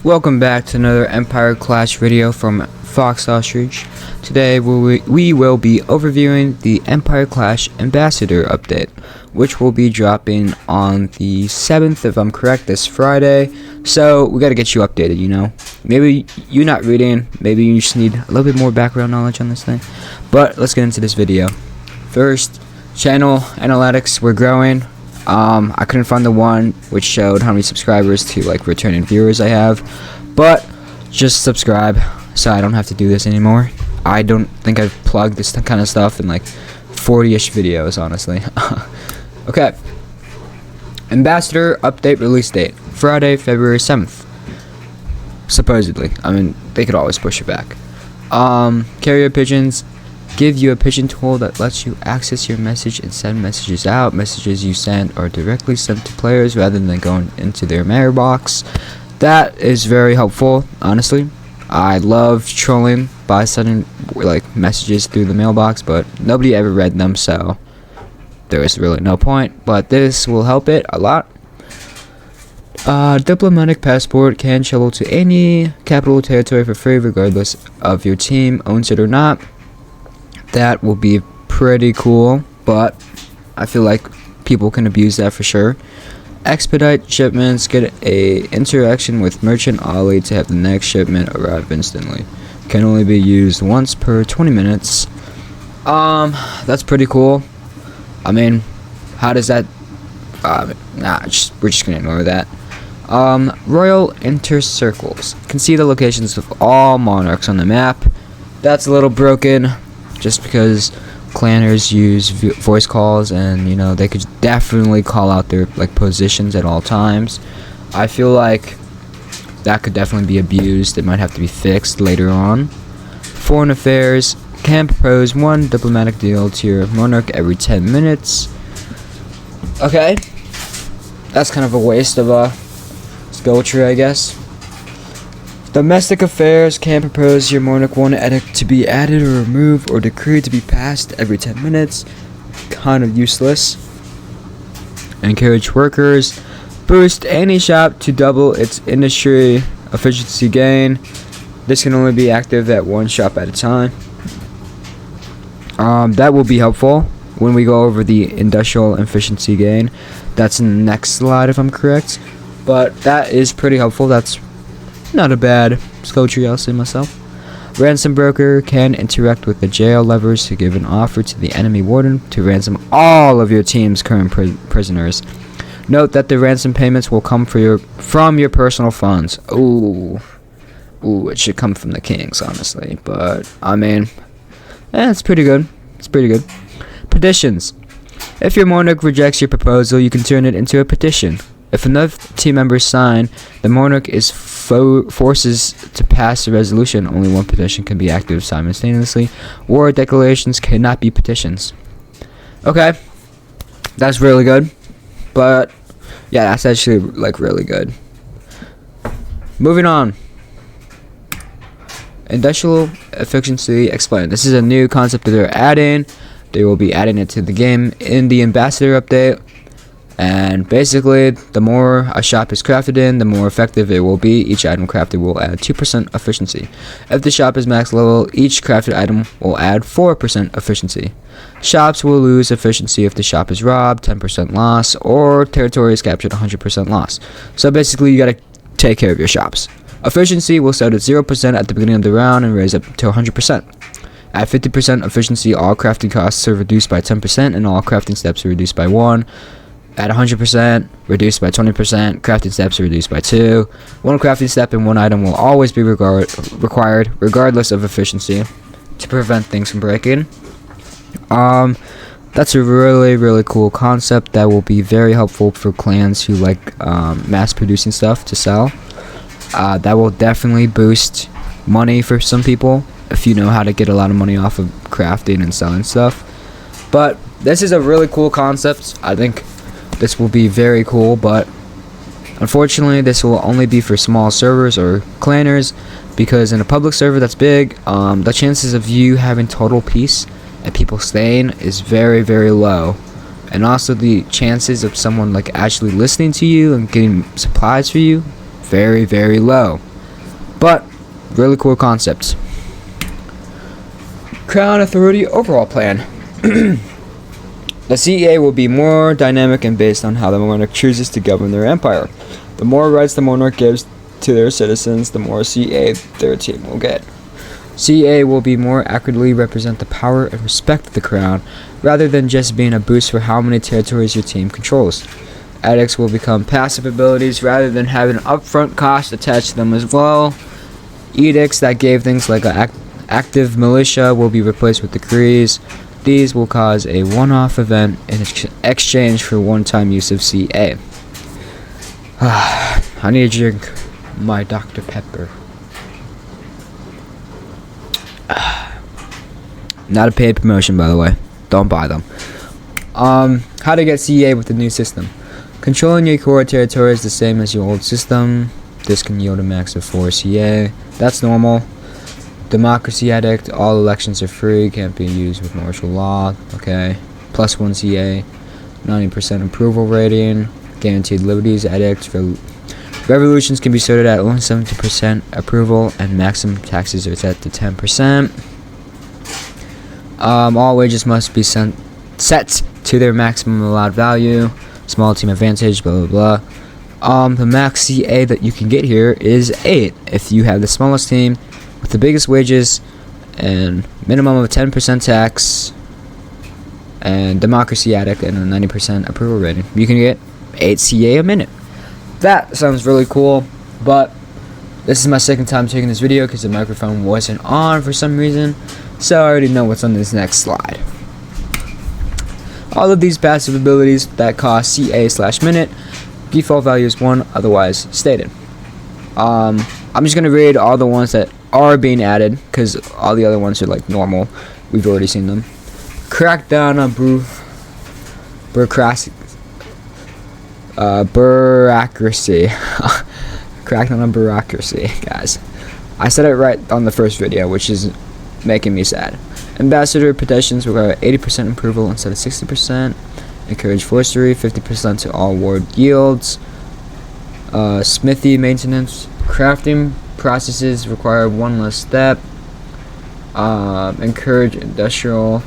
Welcome back to another Empire Clash video from FoxedOstrich. Today we will be overviewing the Empire Clash Ambassador update, which will be dropping on the 7th, if I'm correct, this Friday. So we gotta get you updated, you know. Maybe you're not reading, maybe you just need a little bit more background knowledge on this thing. But let's get into this video. First, channel analytics, we're growing. I couldn't find the one which showed how many subscribers to like returning viewers I have, but just subscribe so I don't have to do this anymore. I don't think I've plugged this kind of stuff in like 40-ish videos, honestly. Okay, Ambassador update release date Friday, February 7th, supposedly. I mean, they could always push it back. Carrier pigeons give you a pigeon tool that lets you access your message and send messages out. Messages you send are directly sent to players rather than going into their mailbox. That is very helpful, honestly. I love trolling by sending like messages through the mailbox, but nobody ever read them, so there is really no point. But this will help it a lot. Diplomatic passport can travel to any capital territory for free, regardless of your team owns it or not. That will be pretty cool, but I feel like people can abuse that for sure. Expedite shipments, get a interaction with Merchant Ollie to have the next shipment arrive instantly. Can only be used once per 20 minutes. That's pretty cool. I mean, how does that? We're just gonna ignore that. Royal intercircles can see the locations of all monarchs on the map. That's a little broken, just because clanners use voice calls, and you know they could definitely call out their like positions at all times. I feel like that could definitely be abused. It might have to be fixed later on. Foreign affairs can propose one diplomatic deal to your monarch every 10 minutes. Okay, that's kind of a waste of a skill tree, I guess. Domestic affairs can propose your monarch one edict to be added or removed or decreed to be passed every 10 minutes. Kind of useless. Encourage workers. Boost any shop to double its industry efficiency gain. This can only be active at one shop at a time. That will be helpful when we go over the industrial efficiency gain. That's in the next slide, if I'm correct. But that is pretty helpful. That's not a bad skill tree, I'll say myself. Ransom broker can interact with the jail levers to give an offer to the enemy warden to ransom all of your team's current prisoners. Note that the ransom payments will come from your personal funds. Ooh, it should come from the kings, honestly. But I mean, it's pretty good. It's pretty good. Petitions. If your monarch rejects your proposal, you can turn it into a petition. If enough team members sign, the monarch is forces to pass a resolution. Only one petition can be active simultaneously. War declarations cannot be petitions. Okay, that's really good. But yeah, that's actually like really good. Moving on. Industrial efficiency explained. This is a new concept that they're adding. They will be adding it to the game in the Ambassador update. And basically, the more a shop is crafted in, the more effective it will be. Each item crafted will add 2% efficiency. If the shop is max level, each crafted item will add 4% efficiency. Shops will lose efficiency if the shop is robbed, 10% loss, or territory is captured, 100% loss. So basically, you gotta take care of your shops. Efficiency will start at 0% at the beginning of the round and raise up to 100%. At 50% efficiency, all crafting costs are reduced by 10%, and all crafting steps are reduced by 1. At 100%, reduced by 20%, crafting steps are reduced by 2. One crafting step and one item will always be required, regardless of efficiency, to prevent things from breaking. That's a really cool concept that will be very helpful for clans who like mass producing stuff to sell. That will definitely boost money for some people if you know how to get a lot of money off of crafting and selling stuff. But this is a really cool concept. I think this will be very cool, but unfortunately this will only be for small servers or clanners, because in a public server that's big, the chances of you having total peace and people staying is very low. And also the chances of someone like actually listening to you and getting supplies for you, very low. but really cool concepts. Crown Authority Overhaul Plan. The CEA will be more dynamic and based on how the monarch chooses to govern their empire. The more rights the monarch gives to their citizens, the more CEA their team will get. CEA will be more accurately represent the power and respect of the crown, rather than just being a boost for how many territories your team controls. Edicts will become passive abilities rather than having an upfront cost attached to them as well. Edicts that gave things like an active militia will be replaced with decrees. These will cause a one-off event in exchange for one-time use of CA. I need to drink my Dr. Pepper. Not a paid promotion, by the way. Don't buy them. How to get CA with the new system. Controlling your core territory is the same as your old system. This can yield a max of 4 CA. That's normal. Democracy Edict, all elections are free, can't be used with martial law. Okay. Plus 1 CA. 90% approval rating. Guaranteed liberties edict for revolutions can be sorted at only 70% approval, and maximum taxes are set to 10%. All wages must be set to their maximum allowed value. Small team advantage, blah blah blah. The max CA that you can get here is 8 if you have the smallest team with the biggest wages and minimum of 10% tax and democracy addict and a 90% approval rating. You can get 8 CA a minute. That sounds really cool, but this is my second time taking this video because the microphone wasn't on for some reason, so I already know what's on this next slide. All of these passive abilities that cost CA/minute, default value is 1, otherwise stated. I'm just going to read all the ones that are being added, because all the other ones are like normal. We've already seen them. Crackdown on bureaucracy. Crackdown on bureaucracy, guys. I said it right on the first video, which is making me sad. Ambassador petitions require 80% approval instead of 60%. Encourage forestry, 50% to all ward yields. Smithy maintenance. Crafting processes require 1 less step. Encourage industrial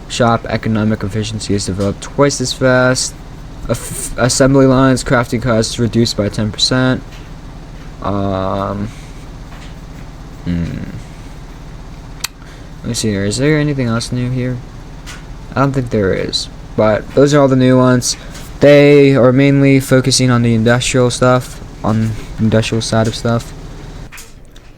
shop economic efficiency is developed twice as fast. Assembly lines crafting costs reduced by 10%. Let me see here. Is there anything else new here? I don't think there is. But those are all the new ones. They are mainly focusing on the industrial stuff, on the industrial side of stuff.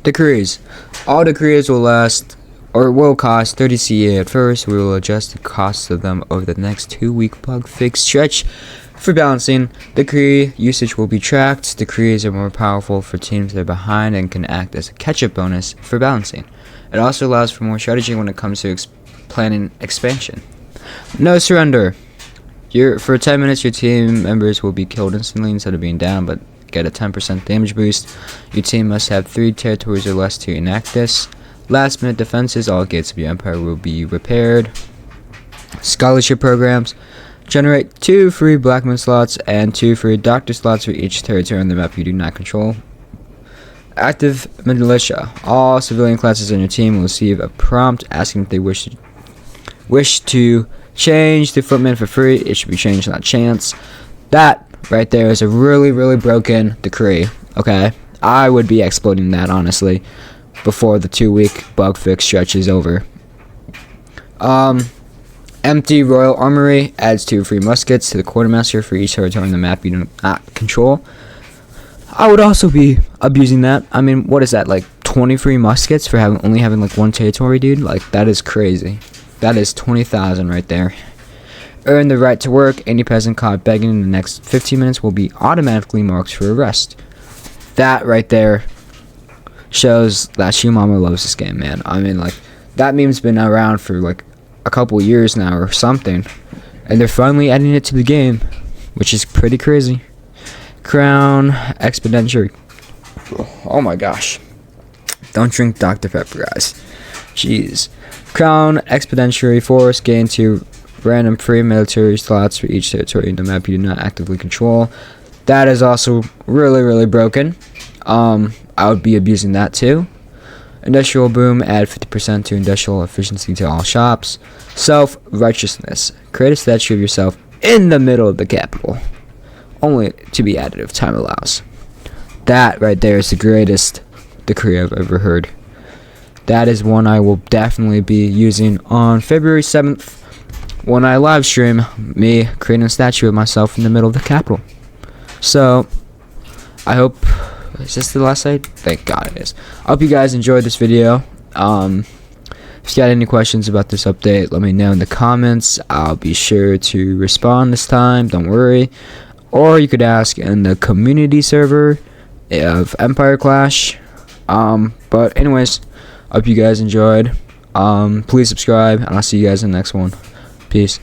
Decrees. All decrees will cost 30 CA at first. We will adjust the cost of them over the next 2-week bug fix stretch. For balancing, decree usage will be tracked. Decrees are more powerful for teams that are behind and can act as a catch-up bonus for balancing. It also allows for more strategy when it comes to planning expansion. No surrender. For 10 minutes, your team members will be killed instantly instead of being down, but get a 10% damage boost. Your team must have 3 territories or less to enact this. Last minute defenses. All gates of your empire will be repaired. Scholarship programs. Generate 2 free blacksmith slots and 2 free doctor slots for each territory on the map you do not control. Active militia. All civilian classes on your team will receive a prompt asking if they wish to change the footman for free. It should be changed, not chance. That right there is a really, really broken decree. Okay, I would be exploiting that honestly before the 2-week bug fix stretch is over. Empty royal armory adds 2 free muskets to the quartermaster for each territory on the map you do not control. I would also be abusing that. I mean, what is that, like 20 free muskets for only having like 1 territory, dude? Like, that is crazy. That is 20,000 right there. Earn the right to work. Any peasant caught begging in the next 15 minutes will be automatically marked for arrest. That right there shows that Shoe Mama loves this game, man. I mean, like, that meme's been around for like a couple years now or something, and they're finally adding it to the game, which is pretty crazy. Crown exponentiary. Oh my gosh. Don't drink Dr. Pepper, guys. Jeez. Crown exponentiary force. Gain 2 random free military slots for each territory in the map you do not actively control. That is also really, really broken. I I would be abusing that too. Industrial boom, add 50% to industrial efficiency to all shops. Self-righteousness, create a statue of yourself in the middle of the capital, only to be added if time allows. That right there is the greatest decree I've ever heard. That is one I will definitely be using on February 7th when I live stream me creating a statue of myself in the middle of the capital. So I hope, is this the last slide? Thank God it is. I hope you guys enjoyed this video. If you got any questions about this update, let me know in the comments. I'll be sure to respond this time, don't worry. Or you could ask in the community server of Empire Clash. But anyways, I hope you guys enjoyed. Please subscribe, and I'll see you guys in the next one. Peace.